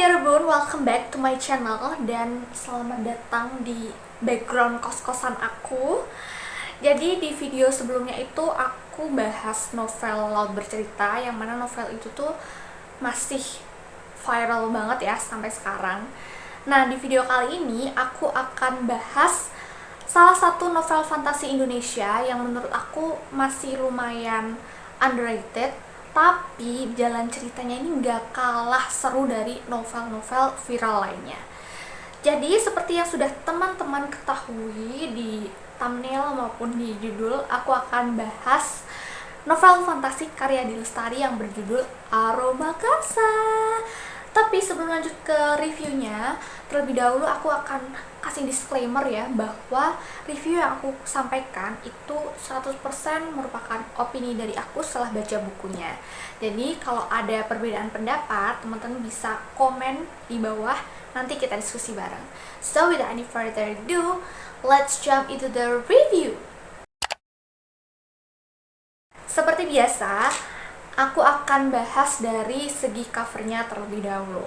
Yerbun, welcome back to my channel dan selamat datang di background kos-kosan aku. Jadi di video sebelumnya itu aku bahas novel Laut Bercerita, yang mana novel itu tuh masih viral banget ya sampai sekarang. Nah, di video kali ini aku akan bahas salah satu novel fantasi Indonesia yang menurut aku masih lumayan underrated, tapi jalan ceritanya ini nggak kalah seru dari novel-novel viral lainnya. Jadi seperti yang sudah teman-teman ketahui di thumbnail maupun di judul, aku akan bahas novel fantasi karya Adi Lestari yang berjudul Aroma Karsa. Tapi sebelum lanjut ke reviewnya, terlebih dahulu aku akan kasih disclaimer ya, bahwa review yang aku sampaikan itu 100% merupakan opini dari aku setelah baca bukunya. Jadi kalau ada perbedaan pendapat, teman-teman bisa komen di bawah, nanti kita diskusi bareng. So without any further ado, let's jump into the review. Seperti biasa, aku akan bahas dari segi covernya terlebih dahulu.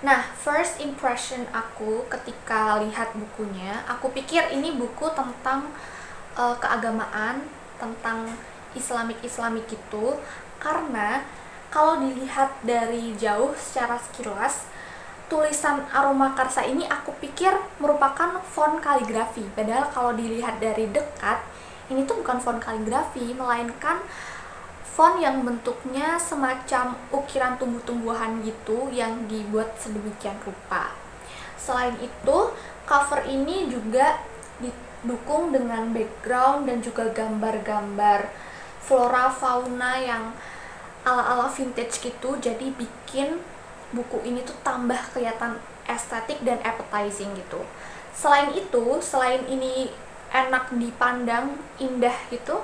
Nah, first impression aku ketika lihat bukunya, aku pikir ini buku tentang keagamaan, tentang Islamik gitu. Karena kalau dilihat dari jauh secara sekilas, tulisan Aroma Karsa ini aku pikir merupakan font kaligrafi. Padahal kalau dilihat dari dekat, ini tuh bukan font kaligrafi, melainkan font yang bentuknya semacam ukiran tumbuh-tumbuhan gitu yang dibuat sedemikian rupa. Selain itu, cover ini juga didukung dengan background dan juga gambar-gambar flora fauna yang ala-ala vintage gitu, jadi bikin buku ini tuh tambah kelihatan estetik dan appetizing gitu. Selain itu, selain ini enak dipandang, indah gitu,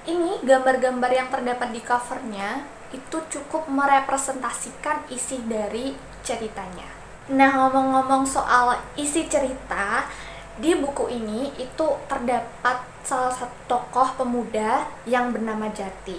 ini gambar-gambar yang terdapat di covernya itu cukup merepresentasikan isi dari ceritanya. Nah, ngomong-ngomong soal isi cerita, di buku ini itu terdapat salah satu tokoh pemuda yang bernama Jati.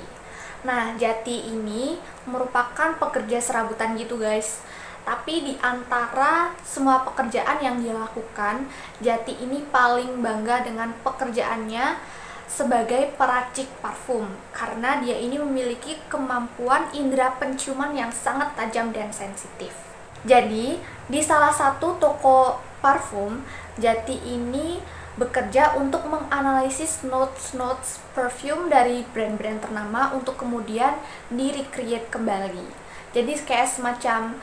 Nah, Jati ini merupakan pekerja serabutan gitu guys. Tapi di antara semua pekerjaan yang dia lakukan, Jati ini paling bangga dengan pekerjaannya sebagai peracik parfum, karena dia ini memiliki kemampuan indera penciuman yang sangat tajam dan sensitif. Jadi, di salah satu toko parfum, Jati ini bekerja untuk menganalisis notes perfume dari brand-brand ternama untuk kemudian di-recreate kembali. Jadi kayak semacam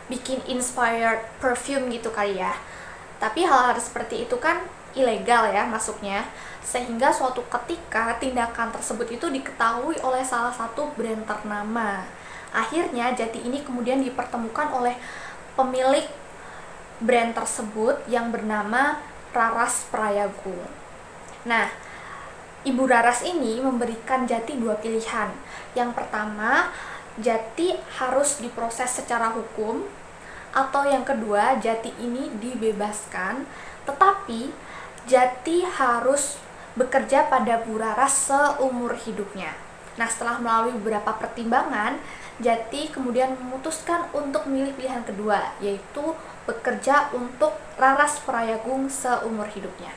bikin inspired perfume gitu kali ya. Tapi hal-hal seperti itu kan ilegal ya masuknya, sehingga suatu ketika tindakan tersebut itu diketahui oleh salah satu brand ternama. Akhirnya Jati ini kemudian dipertemukan oleh pemilik brand tersebut yang bernama Raras Prayagung. Nah, Ibu Raras ini memberikan Jati dua pilihan. Yang pertama, Jati harus diproses secara hukum, atau yang kedua, Jati ini dibebaskan, tetapi Jati harus bekerja pada Bu Raras seumur hidupnya. Nah, setelah melalui beberapa pertimbangan, Jati kemudian memutuskan untuk memilih pilihan kedua, yaitu bekerja untuk Raras Prayagung seumur hidupnya.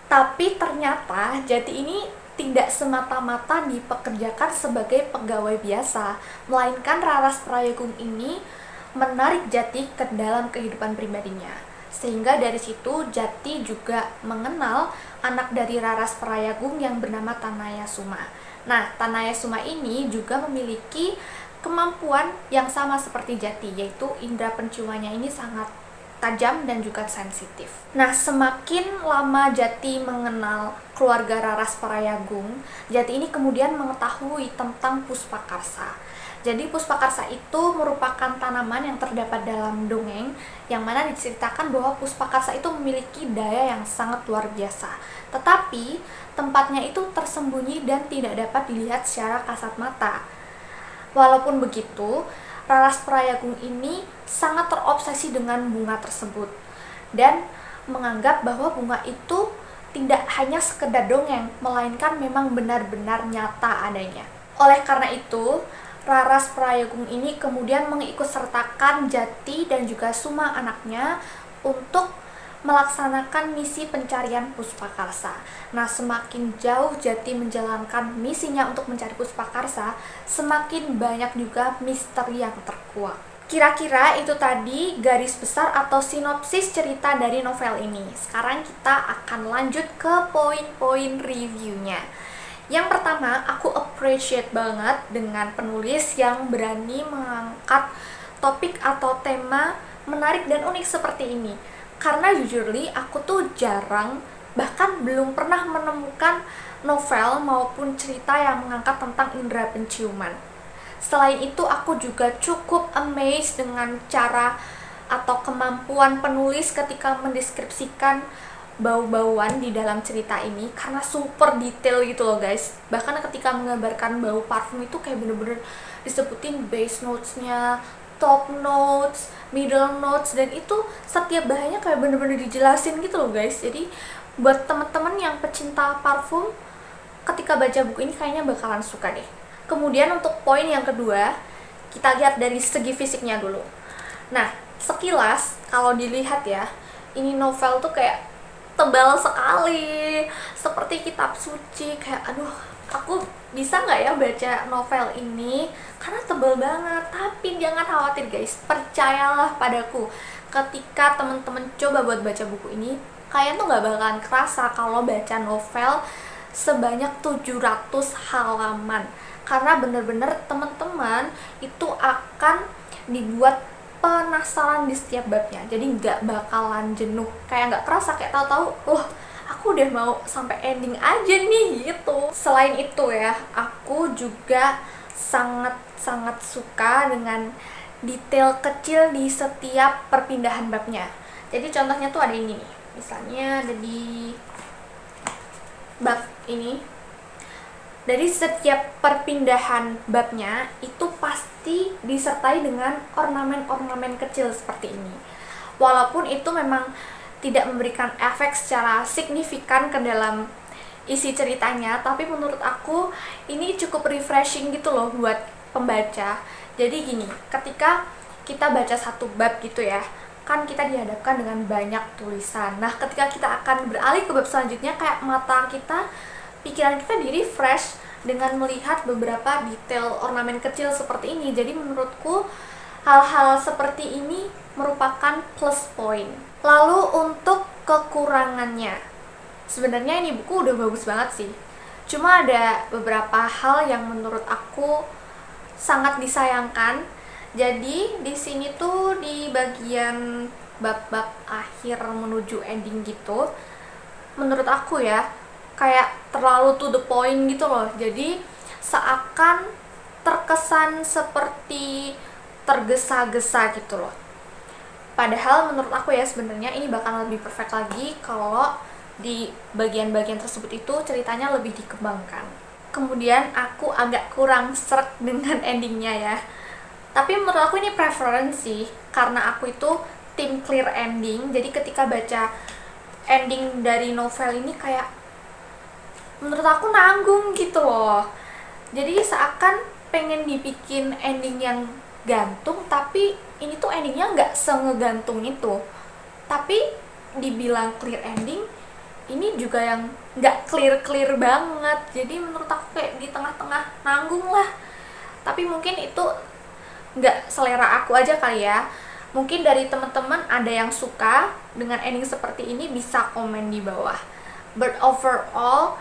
Tapi ternyata Jati ini tidak semata-mata dipekerjakan sebagai pegawai biasa, melainkan Raras Prayagung ini menarik Jati ke dalam kehidupan pribadinya. Sehingga dari situ Jati juga mengenal anak dari Raras Prayagung yang bernama Tanaya Suma. Nah, Tanaya Suma ini juga memiliki kemampuan yang sama seperti Jati, yaitu indera penciumannya ini sangat tajam dan juga sensitif. Nah, semakin lama Jati mengenal keluarga Raras Prayagung, Jati ini kemudian mengetahui tentang Puspakarsa. Jadi Puspakarsa itu merupakan tanaman yang terdapat dalam dongeng, yang mana diceritakan bahwa Puspakarsa itu memiliki daya yang sangat luar biasa. Tetapi tempatnya itu tersembunyi dan tidak dapat dilihat secara kasat mata. Walaupun begitu, Raras Prayagung ini sangat terobsesi dengan bunga tersebut dan menganggap bahwa bunga itu tidak hanya sekedar dongeng, melainkan memang benar-benar nyata adanya. Oleh karena itu, Raras Prayogung ini kemudian mengikutsertakan Jati dan juga Suma anaknya untuk melaksanakan misi pencarian Puspakarsa. Nah, semakin jauh Jati menjalankan misinya untuk mencari Puspakarsa, semakin banyak juga misteri yang terkuak. Kira-kira itu tadi garis besar atau sinopsis cerita dari novel ini. Sekarang kita akan lanjut ke poin-poin reviewnya. Yang pertama, aku appreciate banget dengan penulis yang berani mengangkat topik atau tema menarik dan unik seperti ini. Karena jujurly, aku tuh jarang, bahkan belum pernah menemukan novel maupun cerita yang mengangkat tentang indera penciuman. Selain itu, aku juga cukup amazed dengan cara atau kemampuan penulis ketika mendeskripsikan bau-bauan di dalam cerita ini, karena super detail gitu loh guys. Bahkan ketika menggambarkan bau parfum itu kayak bener-bener disebutin base notes-nya, top notes, middle notes, dan itu setiap bahannya kayak bener-bener dijelasin gitu loh guys. Jadi buat teman-teman yang pecinta parfum, ketika baca buku ini kayaknya bakalan suka deh. Kemudian untuk poin yang kedua, kita lihat dari segi fisiknya dulu. Nah, sekilas kalau dilihat ya, ini novel tuh kayak tebal sekali, seperti kitab suci. Kayak aduh, aku bisa nggak ya baca novel ini karena tebal banget. Tapi jangan khawatir guys, percayalah padaku, ketika teman-teman coba buat baca buku ini, kalian tuh nggak bakalan kerasa kalau baca novel sebanyak 700 halaman, karena bener-bener teman-teman itu akan dibuat penasaran di setiap babnya. Jadi nggak bakalan jenuh, kayak nggak kerasa, kayak tahu-tahu aku udah mau sampai ending aja nih gitu. Selain itu ya, aku juga sangat suka dengan detail kecil di setiap perpindahan babnya. Jadi contohnya tuh ada ini nih, misalnya ada di bab ini, dari setiap perpindahan babnya itu pasti disertai dengan ornamen-ornamen kecil seperti ini. Walaupun itu memang tidak memberikan efek secara signifikan ke dalam isi ceritanya, tapi menurut aku ini cukup refreshing gitu loh buat pembaca. Jadi gini, ketika kita baca satu bab gitu ya, kan kita dihadapkan dengan banyak tulisan. Nah, ketika kita akan beralih ke bab selanjutnya, kayak mata kita, pikiran kita di-refresh dengan melihat beberapa detail ornamen kecil seperti ini. Jadi menurutku hal-hal seperti ini merupakan plus point. Lalu untuk kekurangannya, sebenarnya ini buku udah bagus banget sih. Cuma ada beberapa hal yang menurut aku sangat disayangkan. Jadi di sini tuh di bagian bab-bab akhir menuju ending gitu, menurut aku ya, kayak terlalu to the point gitu loh. Jadi seakan terkesan seperti tergesa-gesa gitu loh. Padahal menurut aku ya, sebenarnya ini bakal lebih perfect lagi kalau di bagian-bagian tersebut itu ceritanya lebih dikembangkan. Kemudian aku agak kurang sreg dengan endingnya ya. Tapi menurut aku ini preferensi, karena aku itu tim clear ending. Jadi ketika baca ending dari novel ini kayak menurut aku nanggung gitu loh. Jadi seakan pengen dibikin ending yang gantung, tapi ini tuh endingnya nggak sengegantung itu. Tapi dibilang clear ending, ini juga yang nggak clear banget. Jadi menurut aku kayak di tengah-tengah nanggung lah. Tapi mungkin itu nggak selera aku aja kali ya. Mungkin dari teman-teman ada yang suka dengan ending seperti ini, bisa komen di bawah. But overall,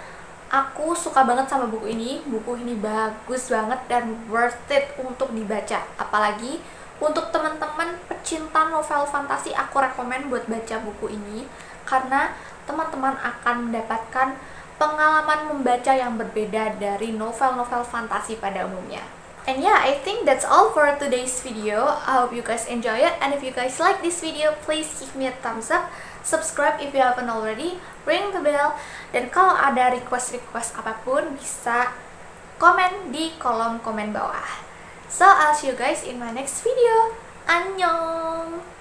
aku suka banget sama buku ini. Buku ini bagus banget dan worth it untuk dibaca. Apalagi untuk teman-teman pecinta novel fantasi, aku rekomen buat baca buku ini, karena teman-teman akan mendapatkan pengalaman membaca yang berbeda dari novel-novel fantasi pada umumnya. And yeah, I think that's all for today's video. I hope you guys enjoy it, and if you guys like this video, please give me a thumbs up, subscribe if you haven't already, ring the bell, dan kalau ada request apapun bisa komen di kolom komen bawah. So I'll see you guys in my next video. Annyeong!